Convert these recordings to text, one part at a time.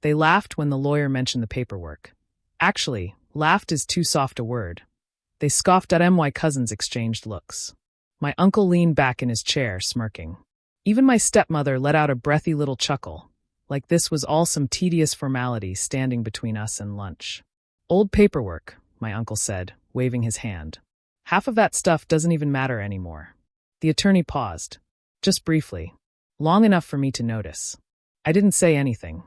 They laughed when the lawyer mentioned the paperwork. Actually, laughed is too soft a word. They scoffed at my cousins exchanged looks. My uncle leaned back in his chair, smirking. Even my stepmother let out a breathy little chuckle, like this was all some tedious formality standing between us and lunch. Old paperwork, my uncle said, waving his hand. Half of that stuff doesn't even matter anymore. The attorney paused. Just briefly. Long enough for me to notice. I didn't say anything.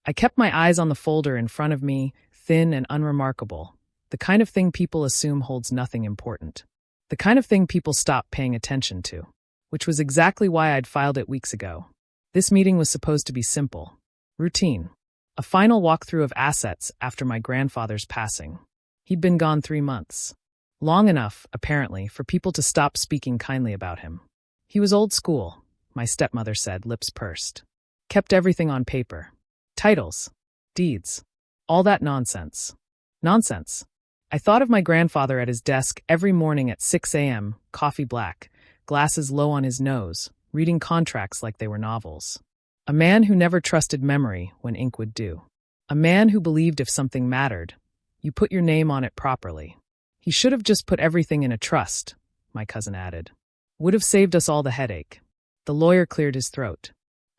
I kept my eyes on the folder in front of me, thin and unremarkable, the kind of thing people assume holds nothing important. The kind of thing people stop paying attention to. Which was exactly why I'd filed it weeks ago. This meeting was supposed to be simple. Routine. A final walkthrough of assets after my grandfather's passing. He'd been gone 3 months. Long enough, apparently, for people to stop speaking kindly about him. He was old school, my stepmother said, lips pursed. Kept everything on paper. Titles. Deeds. All that nonsense. Nonsense. I thought of my grandfather at his desk every morning at 6 a.m., coffee black, glasses low on his nose, reading contracts like they were novels. A man who never trusted memory when ink would do. A man who believed if something mattered, you put your name on it properly. He should have just put everything in a trust, my cousin added. Would have saved us all the headache. The lawyer cleared his throat.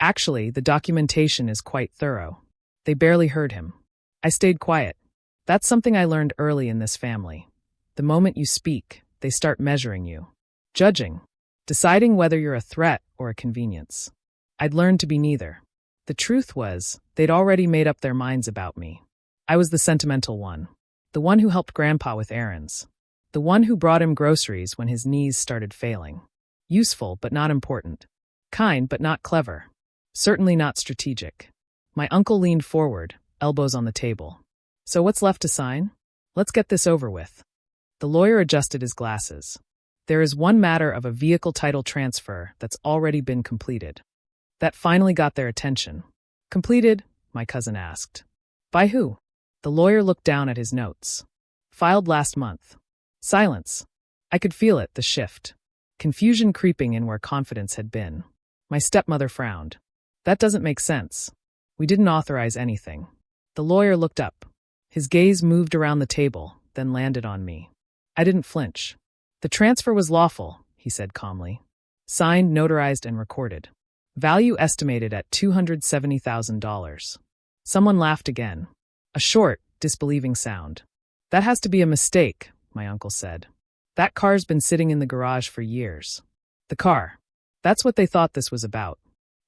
Actually, the documentation is quite thorough. They barely heard him. I stayed quiet. That's something I learned early in this family. The moment you speak, they start measuring you. Judging. Deciding whether you're a threat or a convenience. I'd learned to be neither. The truth was, they'd already made up their minds about me. I was the sentimental one. The one who helped Grandpa with errands. The one who brought him groceries when his knees started failing. Useful but not important. Kind but not clever. Certainly not strategic. My uncle leaned forward, elbows on the table. So what's left to sign? Let's get this over with. The lawyer adjusted his glasses. There is one matter of a vehicle title transfer that's already been completed. That finally got their attention. Completed? My cousin asked. By who? The lawyer looked down at his notes. Filed last month. Silence. I could feel it, the shift. Confusion creeping in where confidence had been. My stepmother frowned. That doesn't make sense. We didn't authorize anything. The lawyer looked up. His gaze moved around the table, then landed on me. I didn't flinch. The transfer was lawful, he said calmly. Signed, notarized, and recorded. Value estimated at $270,000. Someone laughed again. A short, disbelieving sound. That has to be a mistake, my uncle said. That car's been sitting in the garage for years. The car. That's what they thought this was about.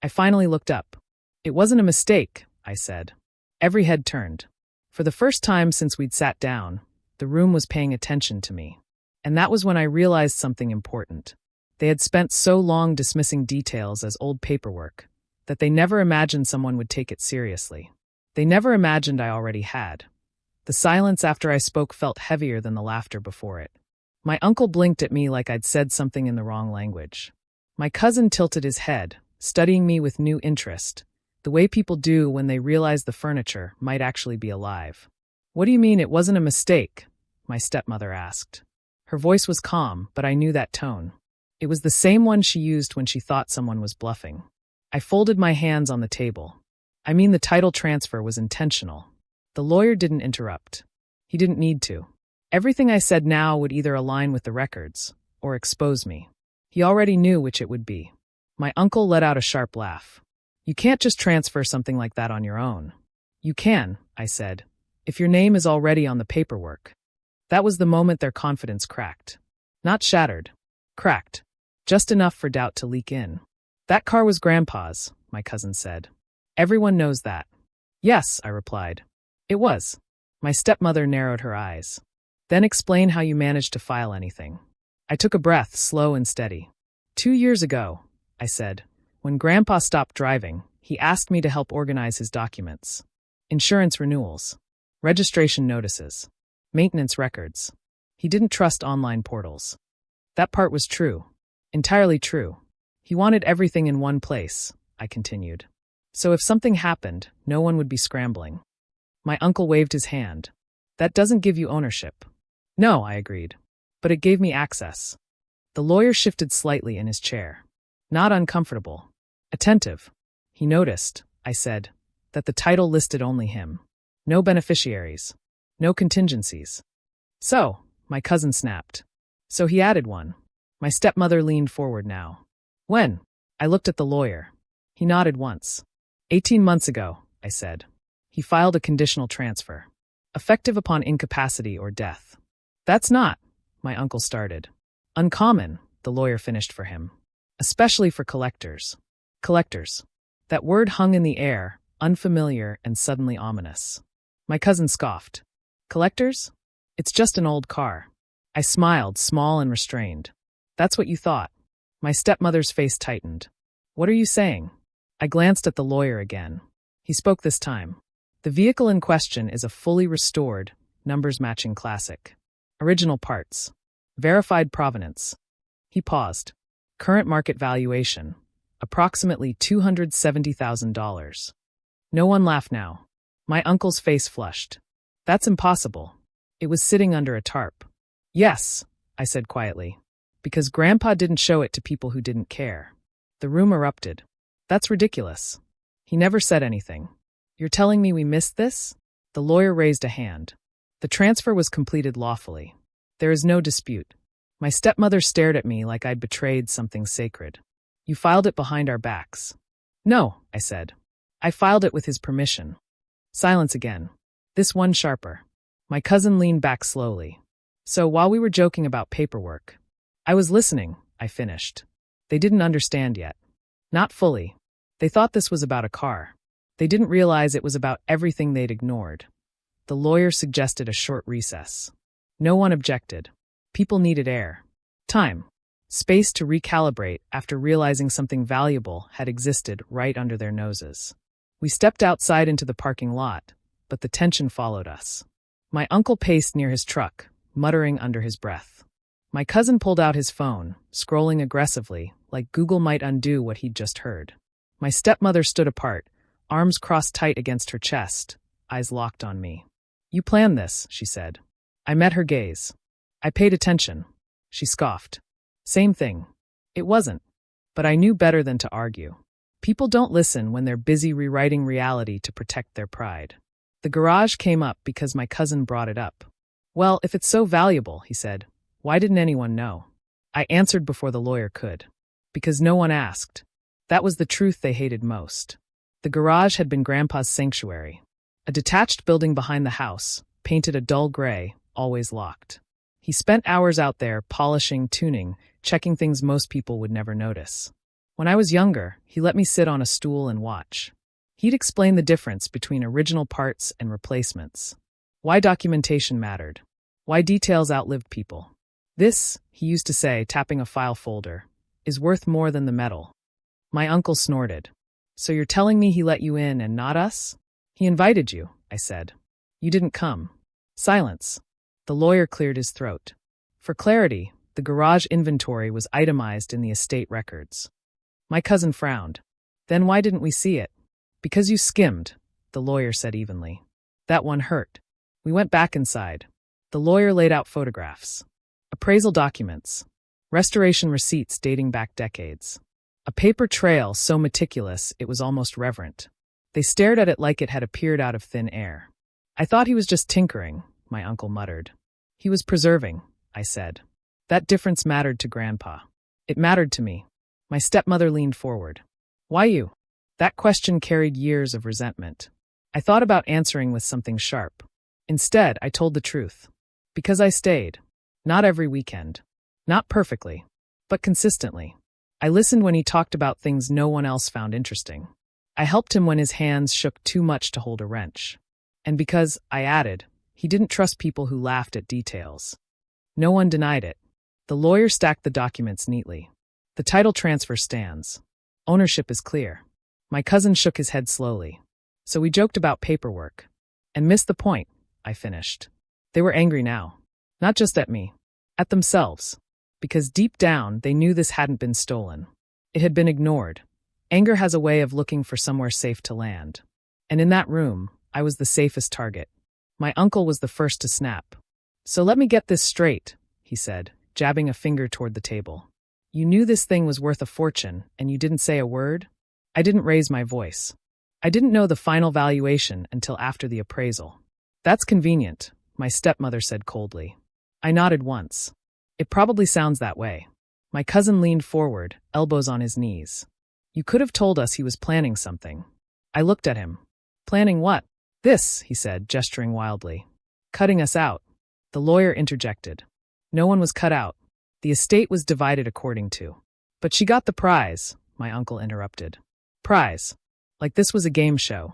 I finally looked up. It wasn't a mistake, I said. Every head turned. For the first time since we'd sat down, the room was paying attention to me. And that was when I realized something important. They had spent so long dismissing details as old paperwork that they never imagined someone would take it seriously. They never imagined I already had. The silence after I spoke felt heavier than the laughter before it. My uncle blinked at me like I'd said something in the wrong language. My cousin tilted his head, studying me with new interest, the way people do when they realize the furniture might actually be alive. What do you mean it wasn't a mistake? My stepmother asked. Her voice was calm, but I knew that tone. It was the same one she used when she thought someone was bluffing. I folded my hands on the table. I mean, the title transfer was intentional. The lawyer didn't interrupt. He didn't need to. Everything I said now would either align with the records or expose me. He already knew which it would be. My uncle let out a sharp laugh. You can't just transfer something like that on your own. You can, I said, if your name is already on the paperwork. That was the moment their confidence cracked. Not shattered. Cracked. Just enough for doubt to leak in. That car was Grandpa's, my cousin said. Everyone knows that. Yes, I replied. It was. My stepmother narrowed her eyes. Then explain how you managed to file anything. I took a breath, slow and steady. 2 years ago, I said, when Grandpa stopped driving, he asked me to help organize his documents. Insurance renewals. Registration notices. Maintenance records. He didn't trust online portals. That part was true. Entirely true. He wanted everything in one place, I continued. So if something happened, no one would be scrambling. My uncle waved his hand. That doesn't give you ownership. No, I agreed. But it gave me access. The lawyer shifted slightly in his chair. Not uncomfortable. Attentive. He noticed, I said. that the title listed only him. No beneficiaries. No contingencies. So, my cousin snapped. So he added one. My stepmother leaned forward now. When? I looked at the lawyer. He nodded once. 18 months ago, I said. He filed a conditional transfer. Effective upon incapacity or death. That's not, my uncle started. Uncommon, the lawyer finished for him. Especially for collectors. Collectors. That word hung in the air, unfamiliar and suddenly ominous. My cousin scoffed. Collectors? It's just an old car. I smiled, small and restrained. That's what you thought. My stepmother's face tightened. What are you saying? I glanced at the lawyer again. He spoke this time. The vehicle in question is a fully restored, numbers-matching classic. Original parts. Verified provenance. He paused. Current market valuation. Approximately $270,000. No one laughed now. My uncle's face flushed. That's impossible. It was sitting under a tarp. Yes, I said quietly. Because Grandpa didn't show it to people who didn't care. The room erupted. That's ridiculous. He never said anything. You're telling me we missed this? The lawyer raised a hand. The transfer was completed lawfully. There is no dispute. My stepmother stared at me like I'd betrayed something sacred. You filed it behind our backs. No, I said. I filed it with his permission. Silence again. This one sharper. My cousin leaned back slowly. So while we were joking about paperwork, I was listening, I finished. They didn't understand yet. Not fully. They thought this was about a car. They didn't realize it was about everything they'd ignored. The lawyer suggested a short recess. No one objected. People needed air. Time. Space to recalibrate after realizing something valuable had existed right under their noses. We stepped outside into the parking lot, but the tension followed us. My uncle paced near his truck, muttering under his breath. My cousin pulled out his phone, scrolling aggressively, like Google might undo what he'd just heard. My stepmother stood apart, arms crossed tight against her chest, eyes locked on me. You planned this, she said. I met her gaze. I paid attention. She scoffed. Same thing. It wasn't. But I knew better than to argue. People don't listen when they're busy rewriting reality to protect their pride. The garage came up because my cousin brought it up. Well, if it's so valuable, he said, why didn't anyone know? I answered before the lawyer could. Because no one asked. That was the truth they hated most. The garage had been Grandpa's sanctuary. A detached building behind the house, painted a dull gray, always locked. He spent hours out there polishing, tuning, checking things most people would never notice. When I was younger, he let me sit on a stool and watch. He'd explain the difference between original parts and replacements. Why documentation mattered. Why details outlived people. This, he used to say, tapping a file folder, is worth more than the metal. My uncle snorted. So you're telling me he let you in and not us? He invited you, I said. You didn't come. Silence. The lawyer cleared his throat. For clarity, the garage inventory was itemized in the estate records. My cousin frowned. Then why didn't we see it? Because you skimmed, the lawyer said evenly. That one hurt. We went back inside. The lawyer laid out photographs. Appraisal documents. Restoration receipts dating back decades. A paper trail so meticulous it was almost reverent. They stared at it like it had appeared out of thin air. I thought he was just tinkering, my uncle muttered. He was preserving, I said. That difference mattered to Grandpa. It mattered to me. My stepmother leaned forward. Why you? That question carried years of resentment. I thought about answering with something sharp. Instead, I told the truth. Because I stayed. Not every weekend. Not perfectly. But consistently. I listened when he talked about things no one else found interesting. I helped him when his hands shook too much to hold a wrench. And because, I added, he didn't trust people who laughed at details. No one denied it. The lawyer stacked the documents neatly. The title transfer stands. Ownership is clear. My cousin shook his head slowly. So we joked about paperwork. And missed the point, I finished. They were angry now. Not just at me. At themselves. Because deep down, they knew this hadn't been stolen. It had been ignored. Anger has a way of looking for somewhere safe to land. And in that room, I was the safest target. My uncle was the first to snap. So let me get this straight, he said, jabbing a finger toward the table. You knew this thing was worth a fortune, and you didn't say a word? I didn't raise my voice. I didn't know the final valuation until after the appraisal. That's convenient, my stepmother said coldly. I nodded once. It probably sounds that way. My cousin leaned forward, elbows on his knees. You could have told us he was planning something. I looked at him. Planning what? This, he said, gesturing wildly. Cutting us out. The lawyer interjected. No one was cut out. The estate was divided according to. But she got the prize, my uncle interrupted. Prize. Like this was a game show.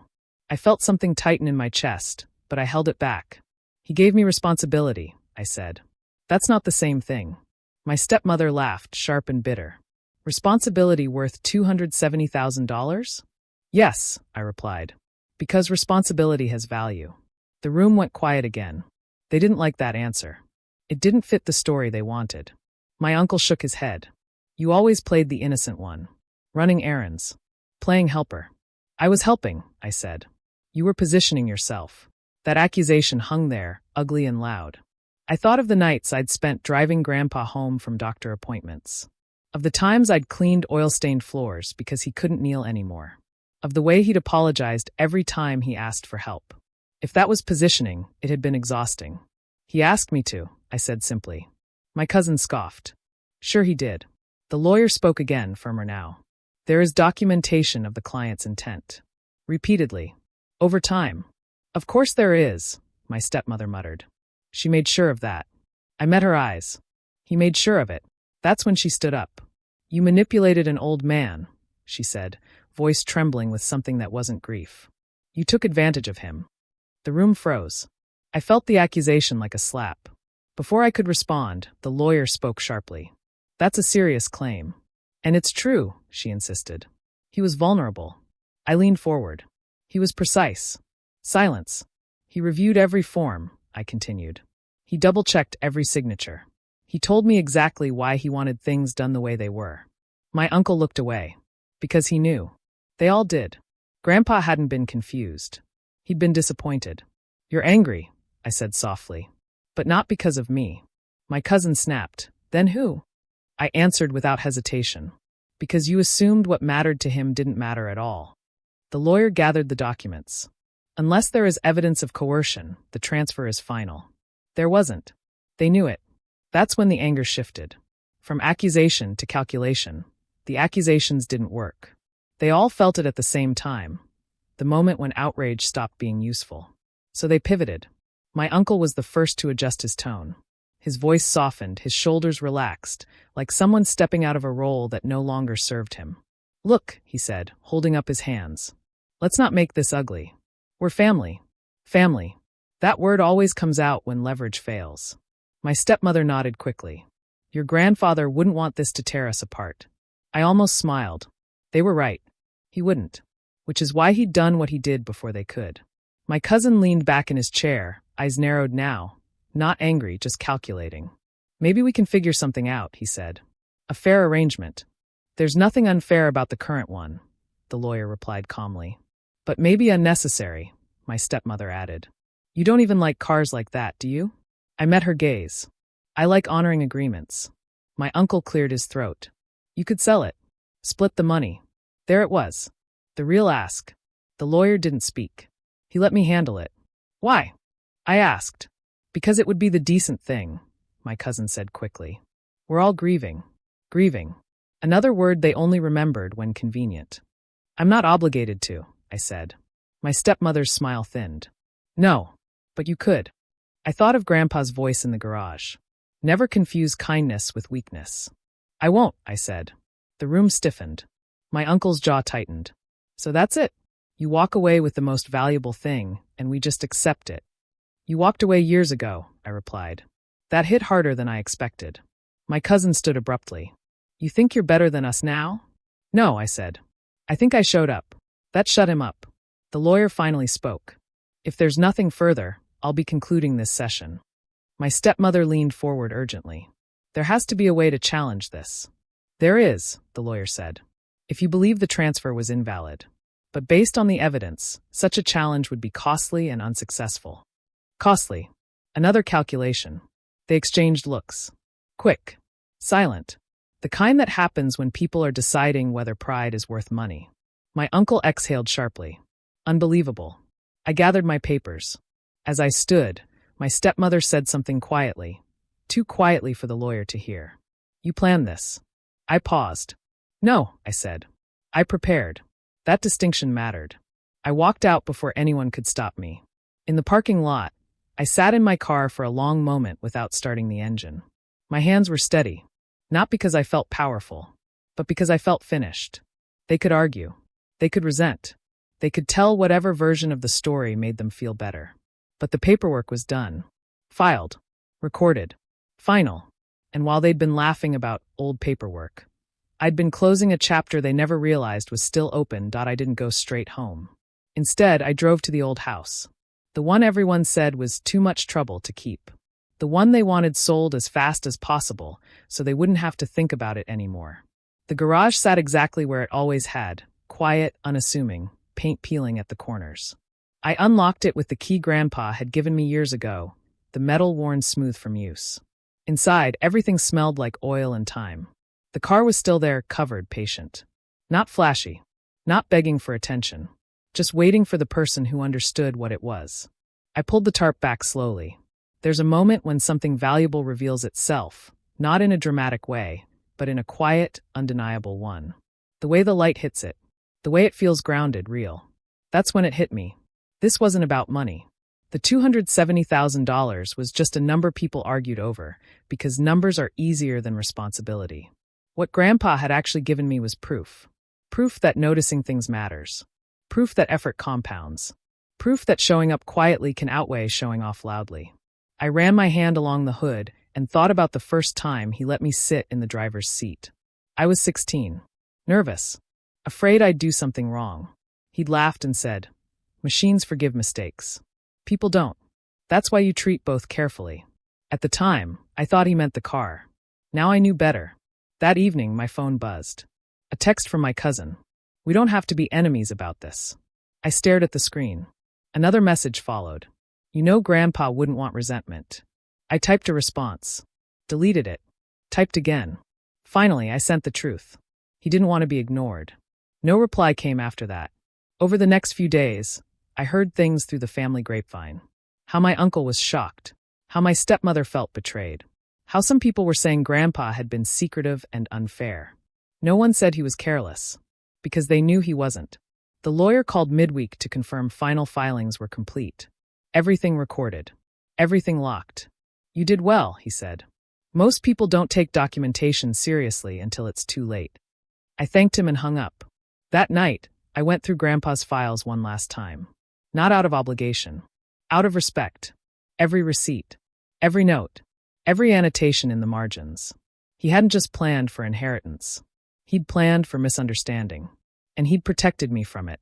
I felt something tighten in my chest, but I held it back. He gave me responsibility, I said. That's not the same thing. My stepmother laughed, sharp and bitter. Responsibility worth $270,000? Yes, I replied. Because responsibility has value. The room went quiet again. They didn't like that answer. It didn't fit the story they wanted. My uncle shook his head. You always played the innocent one. Running errands. Playing helper. I was helping, I said. You were positioning yourself. That accusation hung there, ugly and loud. I thought of the nights I'd spent driving Grandpa home from doctor appointments. Of the times I'd cleaned oil-stained floors because he couldn't kneel anymore. Of the way he'd apologized every time he asked for help. If that was positioning, it had been exhausting. He asked me to, I said simply. My cousin scoffed. Sure he did. The lawyer spoke again, firmer now. There is documentation of the client's intent. Repeatedly. Over time. Of course there is, my stepmother muttered. She made sure of that. I met her eyes. He made sure of it. That's when she stood up. You manipulated an old man, she said, voice trembling with something that wasn't grief. You took advantage of him. The room froze. I felt the accusation like a slap. Before I could respond, the lawyer spoke sharply. That's a serious claim. And it's true, she insisted. He was vulnerable. I leaned forward. He was precise. Silence. He reviewed every form, I continued. He double-checked every signature. He told me exactly why he wanted things done the way they were. My uncle looked away. Because he knew. They all did. Grandpa hadn't been confused. He'd been disappointed. You're angry, I said softly. But not because of me. My cousin snapped. Then who? I answered without hesitation. Because you assumed what mattered to him didn't matter at all. The lawyer gathered the documents. Unless there is evidence of coercion, the transfer is final. There wasn't. They knew it. That's when the anger shifted. From accusation to calculation, the accusations didn't work. They all felt it at the same time, the moment when outrage stopped being useful. So they pivoted. My uncle was the first to adjust his tone. His voice softened, his shoulders relaxed, like someone stepping out of a role that no longer served him. Look, he said, holding up his hands. Let's not make this ugly. We're family. Family. That word always comes out when leverage fails. My stepmother nodded quickly. Your grandfather wouldn't want this to tear us apart. I almost smiled. They were right. He wouldn't. Which is why he'd done what he did before they could. My cousin leaned back in his chair, eyes narrowed now. Not angry, just calculating. Maybe we can figure something out, he said. A fair arrangement. There's nothing unfair about the current one, the lawyer replied calmly. But maybe unnecessary, my stepmother added. You don't even like cars like that, do you? I met her gaze. I like honoring agreements. My uncle cleared his throat. You could sell it. Split the money. There it was. The real ask. The lawyer didn't speak. He let me handle it. Why? I asked. Because it would be the decent thing, my cousin said quickly. We're all grieving. Grieving. Another word they only remembered when convenient. I'm not obligated to, I said. My stepmother's smile thinned. No, but you could. I thought of Grandpa's voice in the garage. Never confuse kindness with weakness. I won't, I said. The room stiffened. My uncle's jaw tightened. So that's it. You walk away with the most valuable thing, and we just accept it. You walked away years ago, I replied. That hit harder than I expected. My cousin stood abruptly. You think you're better than us now? No, I said. I think I showed up. That shut him up. The lawyer finally spoke. If there's nothing further, I'll be concluding this session. My stepmother leaned forward urgently. There has to be a way to challenge this. There is, the lawyer said. If you believe the transfer was invalid. But based on the evidence, such a challenge would be costly and unsuccessful. Costly. Another calculation. They exchanged looks. Quick. Silent. The kind that happens when people are deciding whether pride is worth money. My uncle exhaled sharply. Unbelievable. I gathered my papers. As I stood, my stepmother said something quietly, too quietly for the lawyer to hear. You planned this. I paused. No, I said. I prepared. That distinction mattered. I walked out before anyone could stop me. In the parking lot, I sat in my car for a long moment without starting the engine. My hands were steady, not because I felt powerful, but because I felt finished. They could argue. They could resent. They could tell whatever version of the story made them feel better. But the paperwork was done. Filed. Recorded. Final. And while they'd been laughing about old paperwork, I'd been closing a chapter they never realized was still open. I didn't go straight home. Instead, I drove to the old house. The one everyone said was too much trouble to keep. The one they wanted sold as fast as possible, so they wouldn't have to think about it anymore. The garage sat exactly where it always had, quiet, unassuming, paint peeling at the corners. I unlocked it with the key Grandpa had given me years ago, the metal worn smooth from use. Inside, everything smelled like oil and time. The car was still there, covered, patient. Not flashy. Not begging for attention. Just waiting for the person who understood what it was. I pulled the tarp back slowly. There's a moment when something valuable reveals itself, not in a dramatic way, but in a quiet, undeniable one. The way the light hits it. The way it feels grounded, real. That's when it hit me. This wasn't about money. The $270,000 was just a number people argued over, because numbers are easier than responsibility. What Grandpa had actually given me was proof. Proof that noticing things matters. Proof that effort compounds. Proof that showing up quietly can outweigh showing off loudly. I ran my hand along the hood and thought about the first time he let me sit in the driver's seat. I was 16. Nervous. Afraid I'd do something wrong. He'd laughed and said, "Machines forgive mistakes. People don't. That's why you treat both carefully." At the time, I thought he meant the car. Now I knew better. That evening, my phone buzzed. A text from my cousin. "We don't have to be enemies about this." I stared at the screen. Another message followed. "You know Grandpa wouldn't want resentment." I typed a response. Deleted it. Typed again. Finally, I sent the truth. He didn't want to be ignored. No reply came after that. Over the next few days, I heard things through the family grapevine. How my uncle was shocked. How my stepmother felt betrayed. How some people were saying Grandpa had been secretive and unfair. No one said he was careless, because they knew he wasn't. The lawyer called midweek to confirm final filings were complete. Everything recorded. Everything locked. "You did well," he said. "Most people don't take documentation seriously until it's too late." I thanked him and hung up. That night, I went through Grandpa's files one last time. Not out of obligation. Out of respect. Every receipt. Every note. Every annotation in the margins. He hadn't just planned for inheritance. He'd planned for misunderstanding. And he'd protected me from it.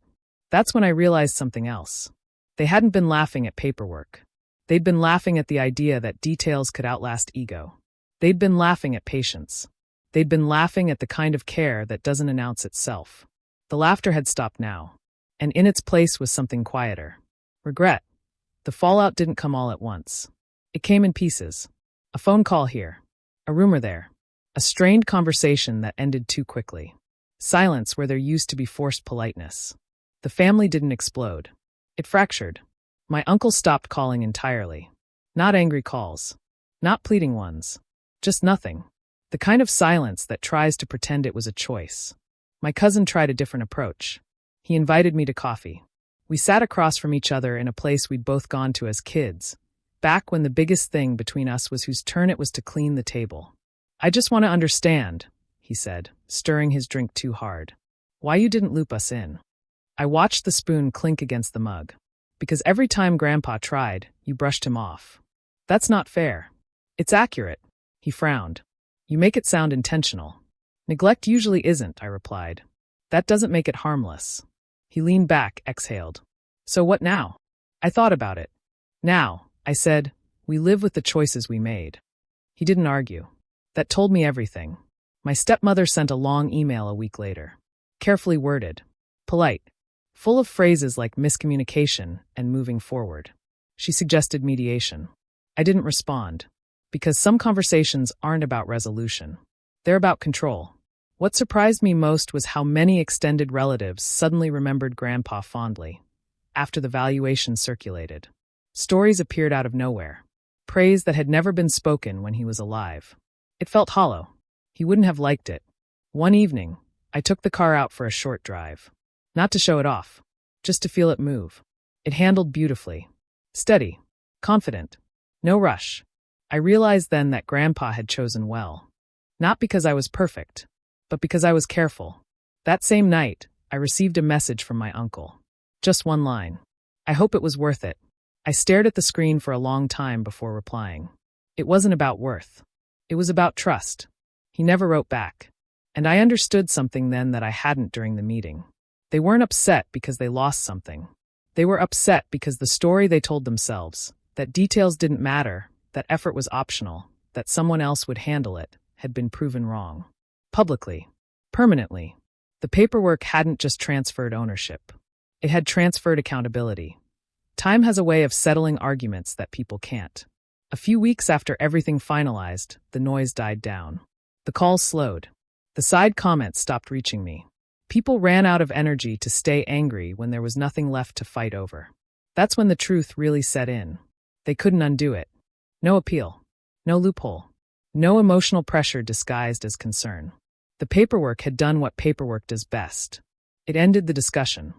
That's when I realized something else. They hadn't been laughing at paperwork. They'd been laughing at the idea that details could outlast ego. They'd been laughing at patience. They'd been laughing at the kind of care that doesn't announce itself. The laughter had stopped now. And in its place was something quieter. Regret. The fallout didn't come all at once. It came in pieces. A phone call here. A rumor there. A strained conversation that ended too quickly. Silence where there used to be forced politeness. The family didn't explode. It fractured. My uncle stopped calling entirely. Not angry calls. Not pleading ones. Just nothing. The kind of silence that tries to pretend it was a choice. My cousin tried a different approach. He invited me to coffee. We sat across from each other in a place we'd both gone to as kids, back when the biggest thing between us was whose turn it was to clean the table. "I just want to understand," he said, stirring his drink too hard, "why you didn't loop us in." I watched the spoon clink against the mug. "Because every time Grandpa tried, you brushed him off." "That's not fair." "It's accurate." He frowned. "You make it sound intentional." "Neglect usually isn't," I replied. "That doesn't make it harmless." He leaned back, exhaled. "So what now?" I thought about it. "Now," I said, "we live with the choices we made." He didn't argue. That told me everything. My stepmother sent a long email a week later. Carefully worded. Polite. Full of phrases like miscommunication and moving forward. She suggested mediation. I didn't respond. Because some conversations aren't about resolution. They're about control. What surprised me most was how many extended relatives suddenly remembered Grandpa fondly. after the valuation circulated. Stories appeared out of nowhere. Praise that had never been spoken when he was alive. It felt hollow. He wouldn't have liked it. One evening, I took the car out for a short drive. Not to show it off, just to feel it move. It handled beautifully. Steady. Confident. No rush. I realized then that Grandpa had chosen well. Not because I was perfect, but because I was careful. That same night, I received a message from my uncle. Just one line. I hope it was worth it. I stared at the screen for a long time before replying. It wasn't about worth. It was about trust. He never wrote back. And I understood something then that I hadn't during the meeting. They weren't upset because they lost something. They were upset because the story they told themselves, that details didn't matter, that effort was optional, that someone else would handle it, had been proven wrong. Publicly. Permanently. The paperwork hadn't just transferred ownership. It had transferred accountability. Time has a way of settling arguments that people can't. A few weeks after everything finalized, the noise died down. The calls slowed. The side comments stopped reaching me. People ran out of energy to stay angry when there was nothing left to fight over. That's when the truth really set in. They couldn't undo it. No appeal. No loophole. No emotional pressure disguised as concern. The paperwork had done what paperwork does best. It ended the discussion.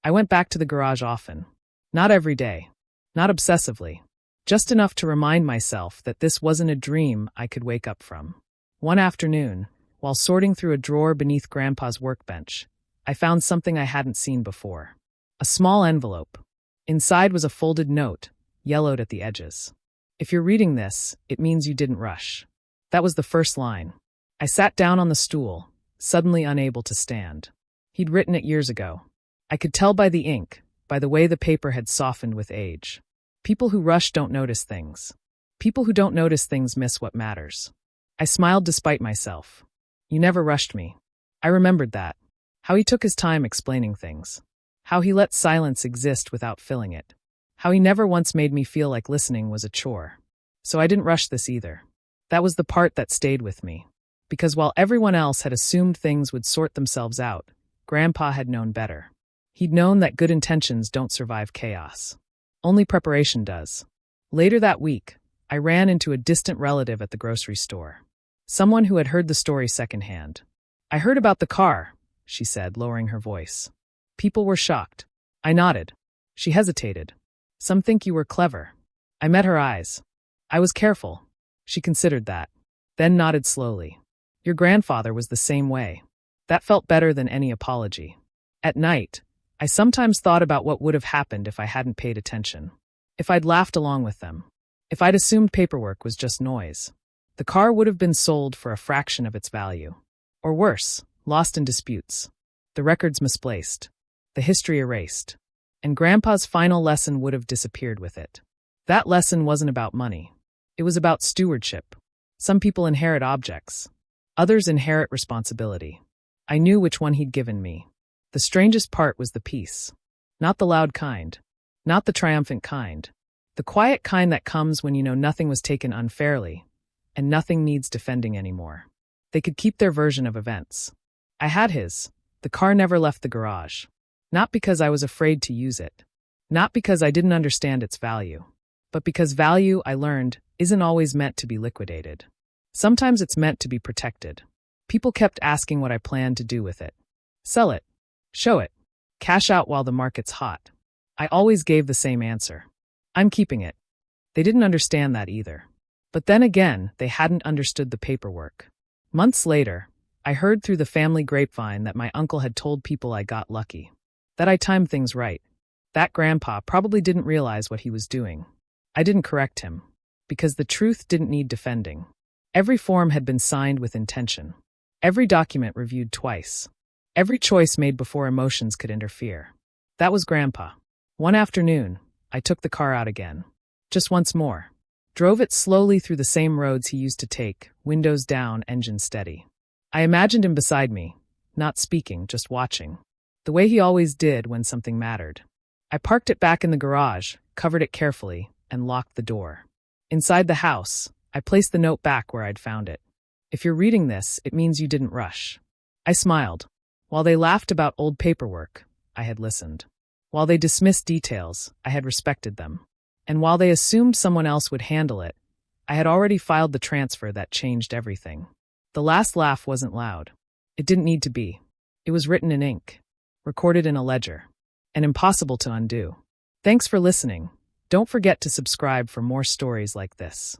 I went back to the garage often. Not every day. Not obsessively. Just enough to remind myself that this wasn't a dream I could wake up from. One afternoon, while sorting through a drawer beneath Grandpa's workbench, I found something I hadn't seen before. A small envelope. Inside was a folded note, yellowed at the edges. If you're reading this, it means you didn't rush. That was the first line. I sat down on the stool, suddenly unable to stand. He'd written it years ago. I could tell by the ink, by the way the paper had softened with age. People who rush don't notice things. People who don't notice things miss what matters. I smiled despite myself. You never rushed me. I remembered that. How he took his time explaining things. How he let silence exist without filling it. How he never once made me feel like listening was a chore. So I didn't rush this either. That was the part that stayed with me. Because while everyone else had assumed things would sort themselves out, Grandpa had known better. He'd known that good intentions don't survive chaos. Only preparation does. Later that week, I ran into a distant relative at the grocery store. Someone who had heard the story secondhand. I heard about the car, she said, lowering her voice. People were shocked. I nodded. She hesitated. Some think you were clever. I met her eyes. I was careful. She considered that. Then nodded slowly. Your grandfather was the same way. That felt better than any apology. At night, I sometimes thought about what would have happened if I hadn't paid attention. If I'd laughed along with them. If I'd assumed paperwork was just noise. The car would have been sold for a fraction of its value. Or worse, lost in disputes. The records misplaced. The history erased. And Grandpa's final lesson would have disappeared with it. That lesson wasn't about money. It was about stewardship. Some people inherit objects. Others inherit responsibility. I knew which one he'd given me. The strangest part was the peace. Not the loud kind. Not the triumphant kind. The quiet kind that comes when you know nothing was taken unfairly, and nothing needs defending anymore. They could keep their version of events. I had his. The car never left the garage. Not because I was afraid to use it. Not because I didn't understand its value. But because value, I learned, isn't always meant to be liquidated. Sometimes it's meant to be protected. People kept asking what I planned to do with it. Sell it. Show it. Cash out while the market's hot. I always gave the same answer. I'm keeping it. They didn't understand that either. But then again, they hadn't understood the paperwork. Months later, I heard through the family grapevine that my uncle had told people I got lucky. That I timed things right. That Grandpa probably didn't realize what he was doing. I didn't correct him. Because the truth didn't need defending. Every form had been signed with intention. Every document reviewed twice. Every choice made before emotions could interfere. That was Grandpa. One afternoon, I took the car out again. Just once more. Drove it slowly through the same roads he used to take, windows down, engine steady. I imagined him beside me, not speaking, just watching. The way he always did when something mattered. I parked it back in the garage, covered it carefully, and locked the door. Inside the house, I placed the note back where I'd found it. If you're reading this, it means you didn't rush. I smiled. While they laughed about old paperwork, I had listened. While they dismissed details, I had respected them. And while they assumed someone else would handle it, I had already filed the transfer that changed everything. The last laugh wasn't loud. It didn't need to be. It was written in ink, recorded in a ledger, and impossible to undo. Thanks for listening. Don't forget to subscribe for more stories like this.